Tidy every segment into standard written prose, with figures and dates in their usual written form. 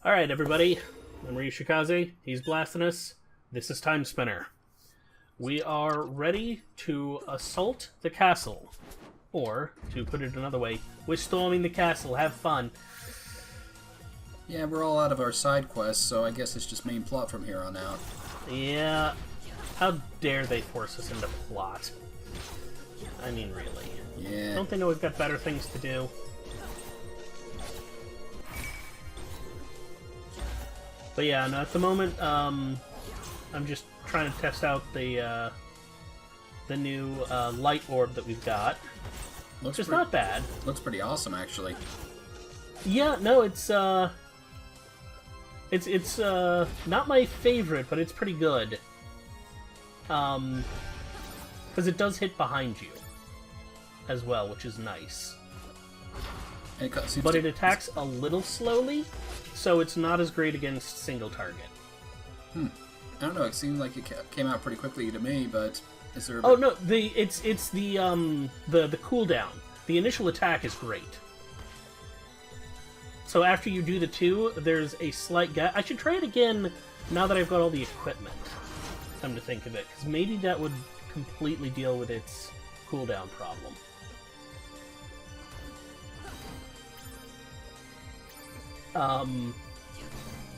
Alright, everybody. I'm Ryushikaze. He's blasting us. This is Timespinner. We are ready to assault the castle. Or, to put it another way, we're storming the castle. Have fun. Yeah, we're all out of our side quests, so I guess it's just main plot from here on out. Yeah. How dare they force us into plot? I mean, really. Yeah. Don't they know we've got better things to do? But yeah, no, at the moment, I'm just trying to test out the new light orb that we've got. Looks which is not bad. Looks pretty awesome, actually. Yeah, no, it's not my favorite, but it's pretty good. Because it does hit behind you as well, which is nice. But it attacks a little slowly, so it's not as great against single target. I don't know. It seemed like it came out pretty quickly to me, but is there? Oh no, it's the cooldown. The initial attack is great. So after you do the two, there's a slight gap. I should try it again now that I've got all the equipment. Come to think of it, because maybe that would completely deal with its cooldown problem.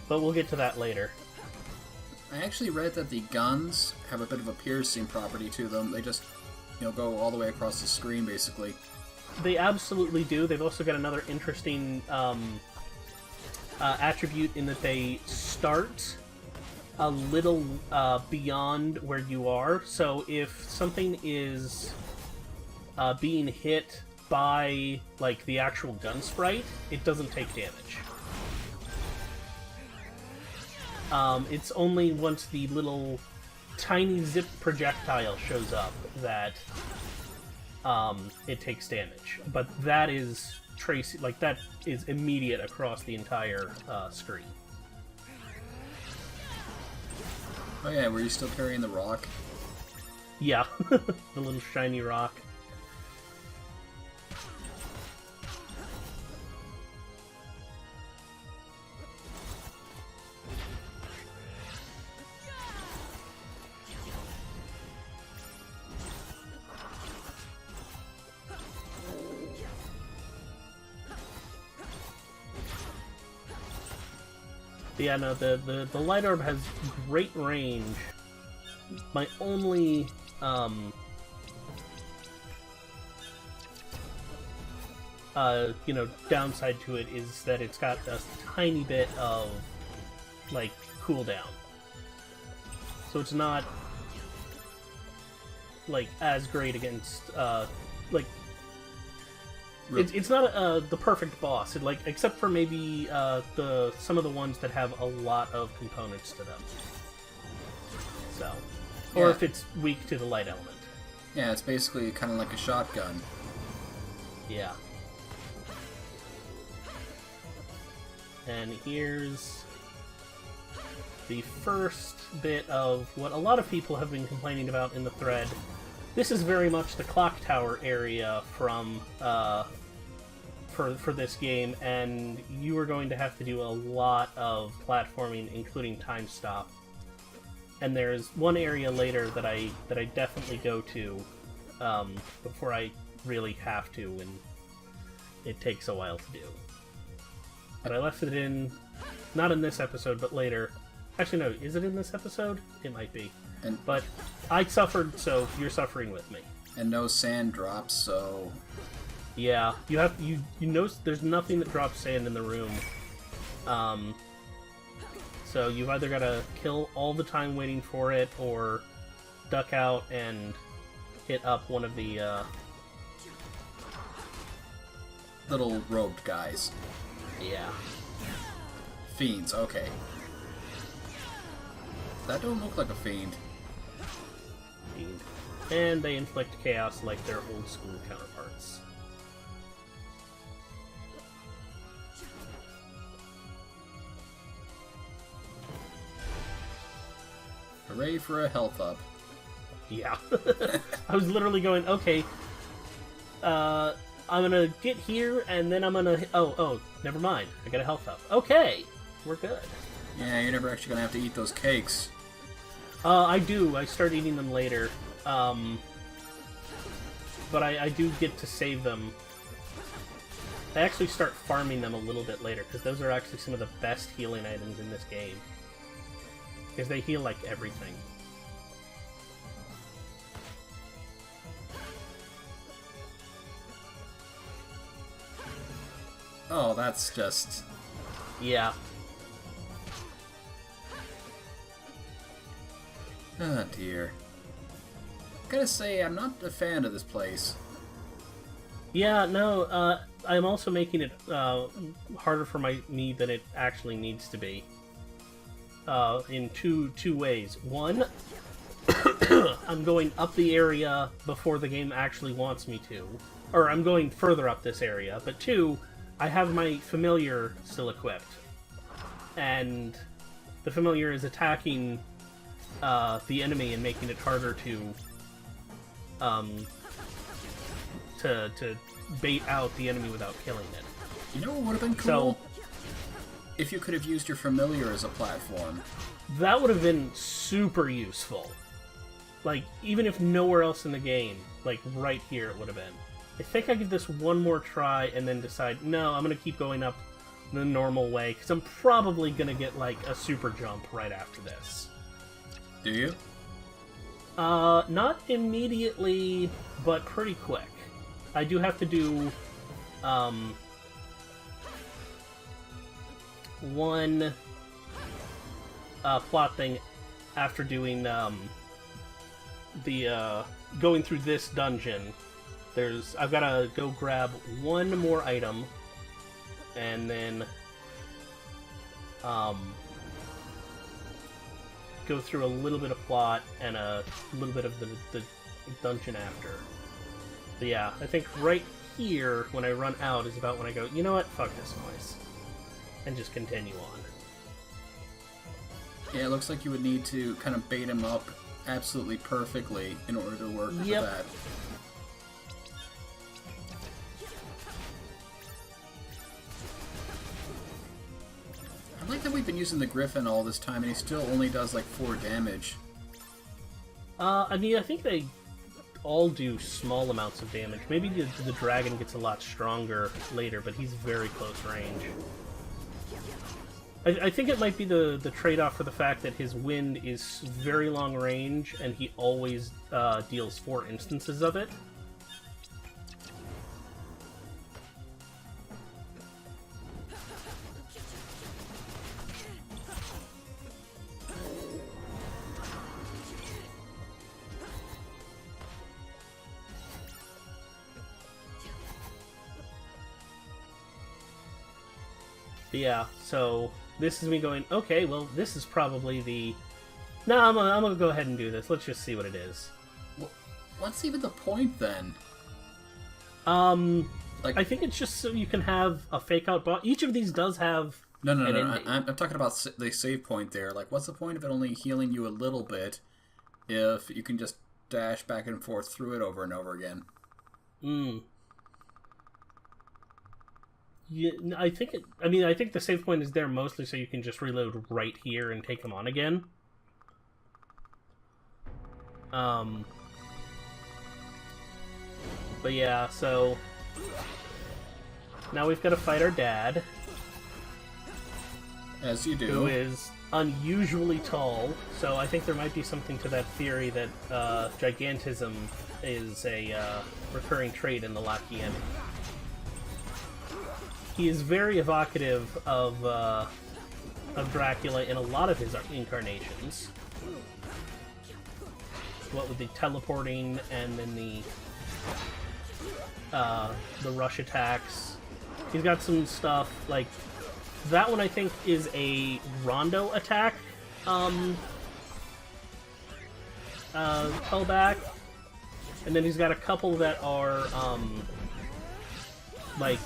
But we'll get to that later. I actually read that the guns have a bit of a piercing property to them. They just, go all the way across the screen, basically. They absolutely do. They've also got another interesting attribute in that they start a little beyond where you are. So if something is being hit by, like, the actual gun sprite, it doesn't take damage. It's only once the little tiny zip projectile shows up that it takes damage. But that is that is immediate across the entire screen. Oh yeah, were you still carrying the rock? Yeah, the little shiny rock. Yeah, no, the light orb has great range. My only downside to it is that it's got a tiny bit of, like, cooldown. So it's not, like, as great against, It's not the perfect boss, except for maybe some of the ones that have a lot of components to them. So, or if it's weak to the light element. Yeah, it's basically kind of like a shotgun. Yeah. And here's the first bit of what a lot of people have been complaining about in the thread. This is very much the clock tower area from for this game, and you are going to have to do a lot of platforming, including time stop. And there's one area later that I definitely go to before I really have to, and it takes a while to do. But I left it in, not in this episode, but later. Actually, no, is it in this episode? It might be. But I suffered, so you're suffering with me. And no sand drops, so... Yeah, you know there's nothing that drops sand in the room. So you've either got to kill all the time waiting for it, or duck out and hit up one of the little robed guys. Yeah. Fiends, okay. That don't look like a fiend. Fiend. And they inflict chaos like their old school counterparts. Hooray for a health up. Yeah. I was literally going, okay, I'm gonna get here, and then I'm gonna... Oh, never mind. I got a health up. Okay! we're good. Yeah, you're never actually gonna have to eat those cakes. I do. I start eating them later. But I do get to save them. I actually start farming them a little bit later, because those are actually some of the best healing items in this game. Because they heal, like, everything. Oh, that's just... Yeah. Oh, dear. Gotta say, I'm not a fan of this place. Yeah, no, I'm also making it harder for me than it actually needs to be. In two ways. One, I'm going up the area before the game actually wants me to. Or I'm going further up this area. But two, I have my familiar still equipped. And the familiar is attacking the enemy and making it harder to bait out the enemy without killing it. You know what would have been cool? If you could have used your familiar as a platform. That would have been super useful. Like, even if nowhere else in the game, like, right here it would have been. I think I give this one more try and then decide, no, I'm going to keep going up the normal way, because I'm probably going to get, like, a super jump right after this. Do you? Not immediately, but pretty quick. I do have to do, one, plot thing after doing, going through this dungeon. I've gotta go grab one more item, and then, go through a little bit of plot and a little bit of the dungeon after. But yeah, I think right here, when I run out, is about when I go, you know what, fuck this noise. And just continue on. Yeah, it looks like you would need to kind of bait him up absolutely perfectly in order to work with that. I like that we've been using the Griffin all this time and he still only does like 4 damage. I mean, I think they all do small amounts of damage. Maybe the dragon gets a lot stronger later, but he's very close range. I think it might be the trade-off for the fact that his wind is very long range, and he always deals 4 instances of it. But yeah, so this is me going, okay, well, this is probably the... No, I'm gonna go ahead and do this. Let's just see what it is. What's even the point, then? Like, I think it's just so you can have a fake-out boss. Each of these does have No. I'm talking about the save point there. Like, what's the point of it only healing you a little bit if you can just dash back and forth through it over and over again? Yeah, I think the save point is there mostly so you can just reload right here and take them on again. But yeah, so now we've got to fight our dad. As you do. Who is unusually tall, so I think there might be something to that theory that gigantism is a recurring trait in the Lakiani. He is very evocative of Dracula in a lot of his incarnations. What with the teleporting and then the rush attacks. He's got some stuff like that one. I think is a rondo attack. Callback, and then he's got a couple that are like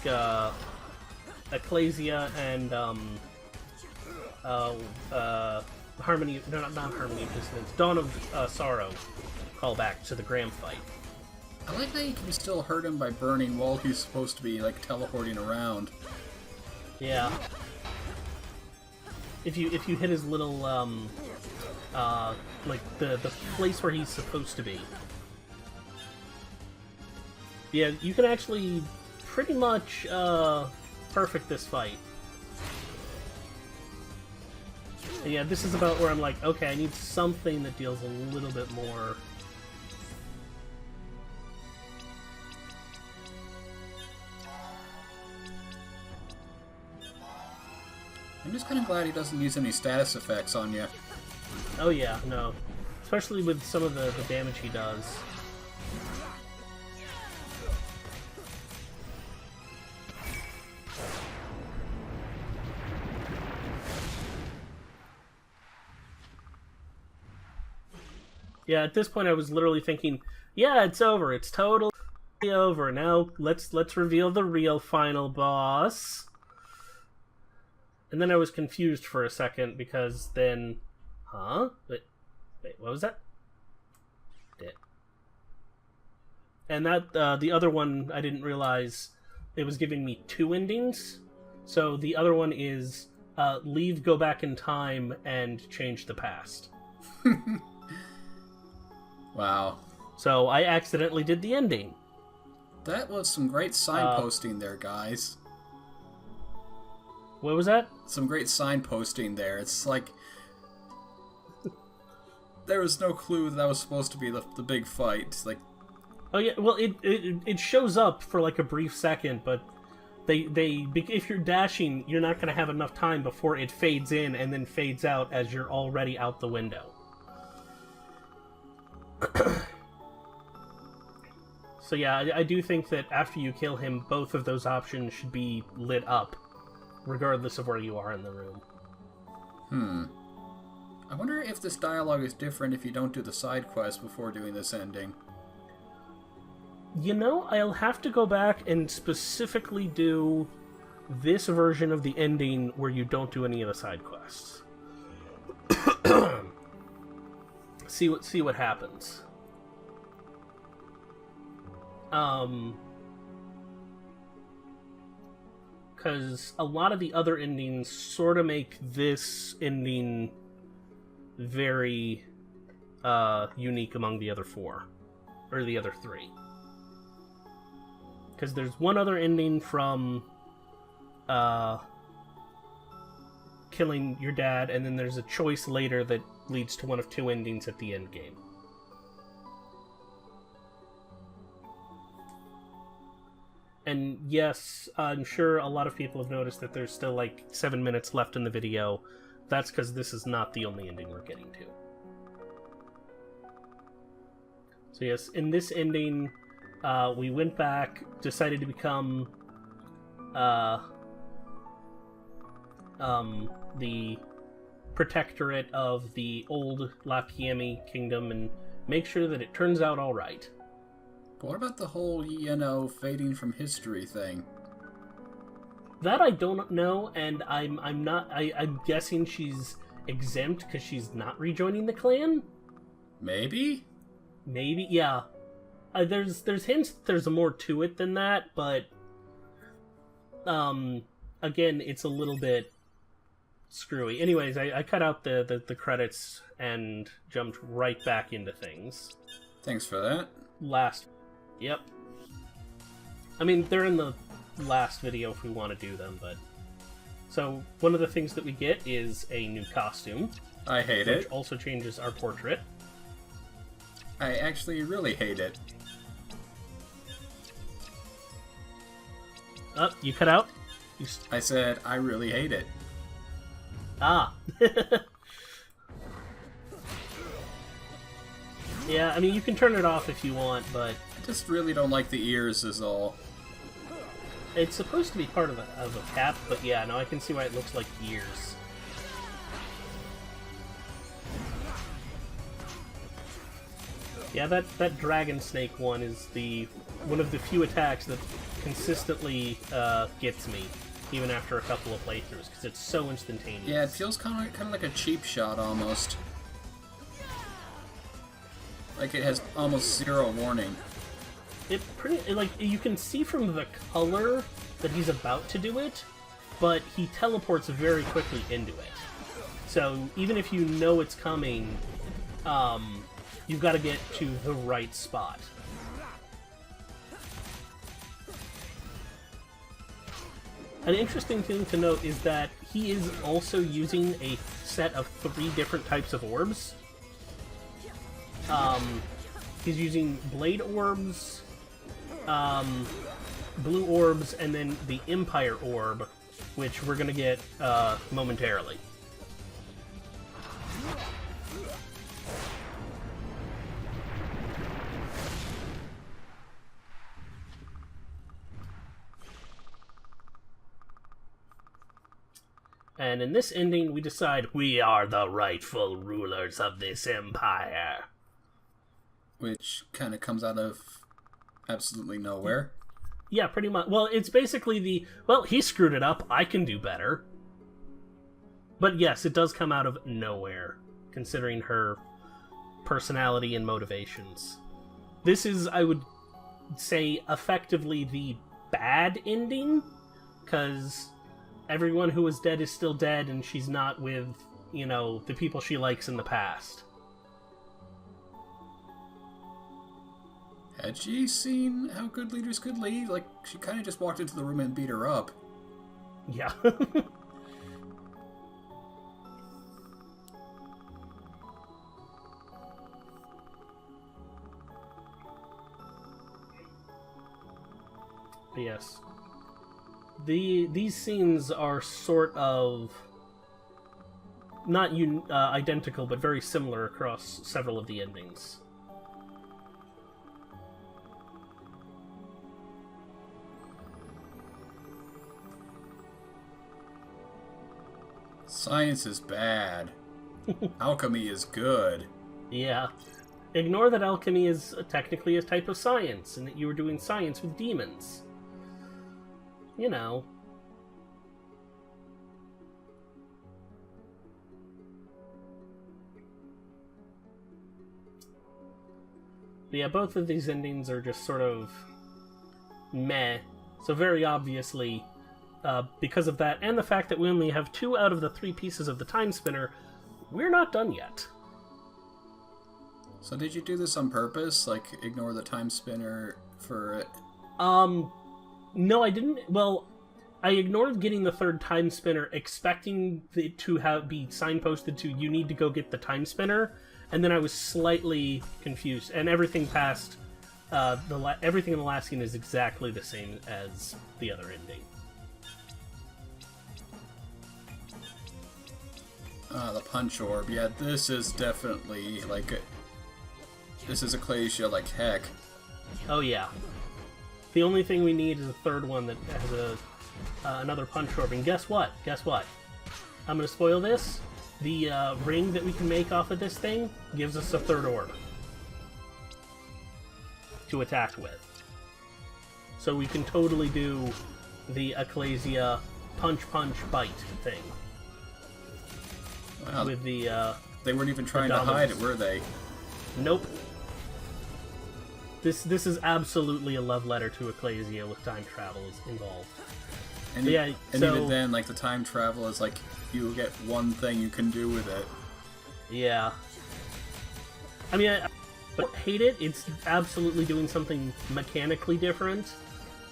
Ecclesia and Harmony. No, not Harmony of Dissonance. Dawn of Sorrow. Callback to the Graham fight. I like that you can still hurt him by burning while he's supposed to be like teleporting around. Yeah. if you hit his little like the place where he's supposed to be. Yeah, you can actually pretty much perfect this fight. And yeah, this is about where I'm like, okay, I need something that deals a little bit more. I'm just kind of glad he doesn't use any status effects on you. Oh yeah, no. Especially with some of the damage he does. Yeah, at this point I was literally thinking, yeah, it's over. It's totally over. Now let's reveal the real final boss. And then I was confused for a second because then, huh? Wait, what was that? And that the other one I didn't realize it was giving me 2 endings. So the other one is leave, go back in time, and change the past. Wow. So I accidentally did the ending. That was some great signposting there, guys. What was that? Some great signposting there. It's like there was no clue that was supposed to be the big fight. It's like, oh yeah, well it shows up for like a brief second, but if you're dashing, you're not going to have enough time before it fades in and then fades out as you're already out the window. So yeah, I do think that after you kill him, both of those options should be lit up, regardless of where you are in the room. I wonder if this dialogue is different if you don't do the side quest before doing this ending. You know, I'll have to go back and specifically do this version of the ending where you don't do any of the side quests. See what happens. Because a lot of the other endings sort of make this ending very unique among the other 4, or the other 3. Because there's one other ending from killing your dad, and then there's a choice later that leads to one of 2 endings at the end game. And yes, I'm sure a lot of people have noticed that there's still like 7 minutes left in the video. That's because this is not the only ending we're getting to. So yes, in this ending, we went back, decided to become the protectorate of the old Lakiemi kingdom and make sure that it turns out all right. But what about the whole, fading from history thing? That I don't know, and I'm guessing she's exempt because she's not rejoining the clan? Maybe? Maybe, yeah. There's hints that there's more to it than that, but again, it's a little bit screwy. Anyways, I cut out the credits and jumped right back into things. Thanks for that. Yep. I mean, they're in the last video if we want to do them, but... So, one of the things that we get is a new costume. I hate it. Which also changes our portrait. I actually really hate it. Oh, you cut out? I said, I really hate it. Ah. Yeah, I mean, you can turn it off if you want, but... I just really don't like the ears is all. It's supposed to be part of a cap, but yeah, no, I can see why it looks like ears. Yeah, that dragon snake one is one of the few attacks that consistently gets me, even after a couple of playthroughs, because it's so instantaneous. Yeah, it feels kind of like a cheap shot almost. Like it has almost zero warning. Like, you can see from the color that he's about to do it, but he teleports very quickly into it. So even if you know it's coming, you've got to get to the right spot. An interesting thing to note is that he is also using a set of 3 different types of orbs. He's using blade orbs, blue orbs, and then the Empire orb, which we're gonna get momentarily. And in this ending, we decide we are the rightful rulers of this empire. Which kind of comes out of absolutely nowhere. Yeah, pretty much. Well, it's basically well, he screwed it up, I can do better. But yes, it does come out of nowhere, considering her personality and motivations. This is, I would say, effectively the bad ending, because everyone who was dead is still dead, and she's not with, you know, the people she likes in the past. Had she seen how good leaders could lead? Like, she kind of just walked into the room and beat her up. Yeah. Yes. These scenes are sort of not identical, but very similar across several of the endings. Science is bad. Alchemy is good. Yeah. Ignore that alchemy is technically a type of science, and that you were doing science with demons. You know. But yeah, both of these endings are just sort of meh. So very obviously, because of that, and the fact that we only have 2 out of the 3 pieces of the Timespinner, we're not done yet. So did you do this on purpose? Like, ignore the Timespinner for it? No, I didn't. Well, I ignored getting the 3rd Timespinner, expecting it to be signposted to, you need to go get the Timespinner, and then I was slightly confused, and everything past, everything in the last scene is exactly the same as the other ending. The Punch Orb. Yeah, this is definitely, like, this is Ecclesia like heck. Oh yeah. The only thing we need is a 3rd one that has another Punch Orb, and guess what? Guess what? I'm gonna spoil this. The ring that we can make off of this thing gives us a 3rd orb to attack with. So we can totally do the Ecclesia punch bite thing. Wow. With the they weren't even trying to hide it, were they? Nope. This is absolutely a love letter to Ecclesia with time travel involved. And, yeah, and even then, like, the time travel is like, you get one thing you can do with it. Yeah. I mean, I don't hate it. It's absolutely doing something mechanically different.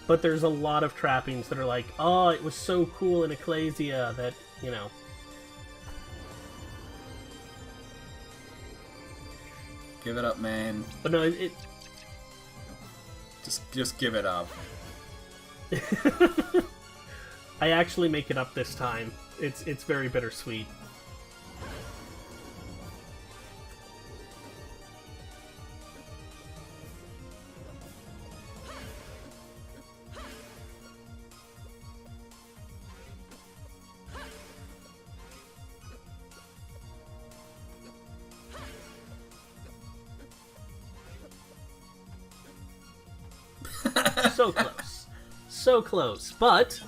But there's a lot of trappings that are like, oh, it was so cool in Ecclesia that, you know. Give it up, man. But no, it Just give it up. I actually make it up this time. It's very bittersweet. So close. So close. But,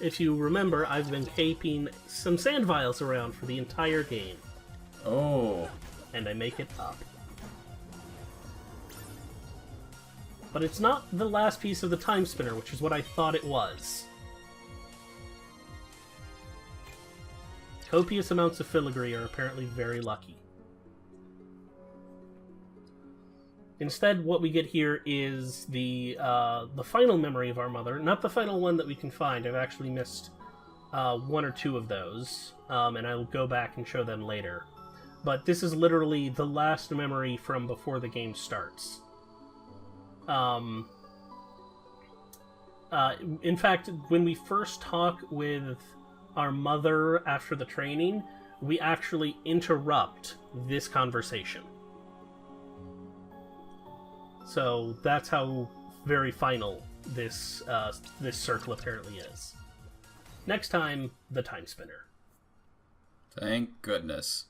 if you remember, I've been taping some sand vials around for the entire game. Oh. And I make it up. But it's not the last piece of the Timespinner, which is what I thought it was. Copious amounts of filigree are apparently very lucky. Instead, what we get here is the final memory of our mother. Not the final one that we can find. I've actually missed one or two of those, and I will go back and show them later. But this is literally the last memory from before the game starts. In fact, when we first talk with our mother after the training, we actually interrupt this conversation. So that's how very final this circle apparently is. Next time, the Timespinner. Thank goodness.